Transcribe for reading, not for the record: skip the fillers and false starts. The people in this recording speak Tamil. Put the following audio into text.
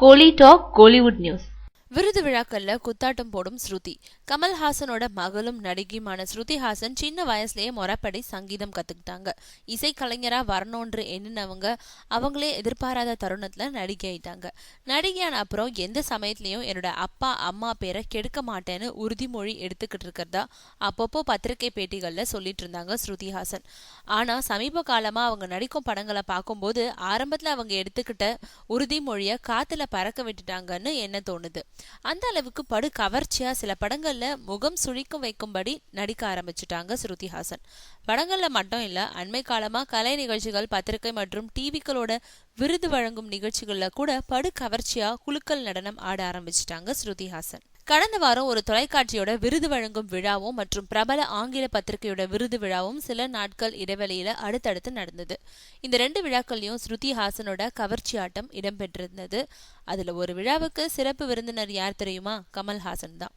கோலி டாக் கோலிவுட் நியூஸ். விருது விழாக்கள்ல குத்தாட்டம் போடும் ஸ்ருதி. கமல்ஹாசனோட மகளும் நடிகையுமான ஸ்ருதி ஹாசன் சின்ன வயசுலயே முறைப்படி சங்கீதம் கத்துக்கிட்டாங்க. இசை கலைஞரா வரணும்னு எண்ணினவங்க அவங்களே எதிர்பாராத தருணத்துல நடிகை ஆயிட்டாங்க. நடிகையான அப்புறம் எந்த சமயத்திலயும் என்னோட அப்பா அம்மா பேரை கெடுக்க மாட்டேன்னு உறுதிமொழி எடுத்துக்கிட்டு இருக்கிறதா அப்பப்போ பத்திரிகை பேட்டிகள்ல சொல்லிட்டு இருந்தாங்க ஸ்ருதி ஹாசன். ஆனா சமீப காலமா அவங்க நடிக்கும் படங்களை பார்க்கும்போது ஆரம்பத்துல அவங்க எடுத்துக்கிட்ட உறுதிமொழிய காத்துல பறக்க விட்டுட்டாங்கன்னு என்ன தோணுது. அந்த அளவுக்கு படு கவர்ச்சியா சில படங்கள்ல முகம் சுழிக்கும் வைக்கும்படி நடிக்க ஆரம்பிச்சுட்டாங்க ஸ்ருதி ஹாசன். படங்கள்ல மட்டும் இல்ல, அண்மை காலமா கலை நிகழ்ச்சிகள், பத்திரிகை மற்றும் டிவிக்களோட விருது வழங்கும் நிகழ்ச்சிகள்ல கூட படு கவர்ச்சியா குலுக்கல் நடனம் ஆட ஆரம்பிச்சிட்டாங்க ஸ்ருதி ஹாசன். கடந்த வாரம் ஒரு தொலைக்காட்சியோட விருது வழங்கும் விழாவும் மற்றும் பிரபல ஆங்கில பத்திரிகையோட விருது விழாவும் சில நாட்கள் இடைவெளியில அடுத்தடுத்து நடந்தது. இந்த 2 விழாக்கள்லயும் ஸ்ருதி ஹாசனோட கவர்ச்சி ஆட்டம் இடம்பெற்றிருந்தது. அதுல ஒரு விழாவுக்கு சிறப்பு விருந்தினர் யார் தெரியுமா? கமல்ஹாசன் தான்.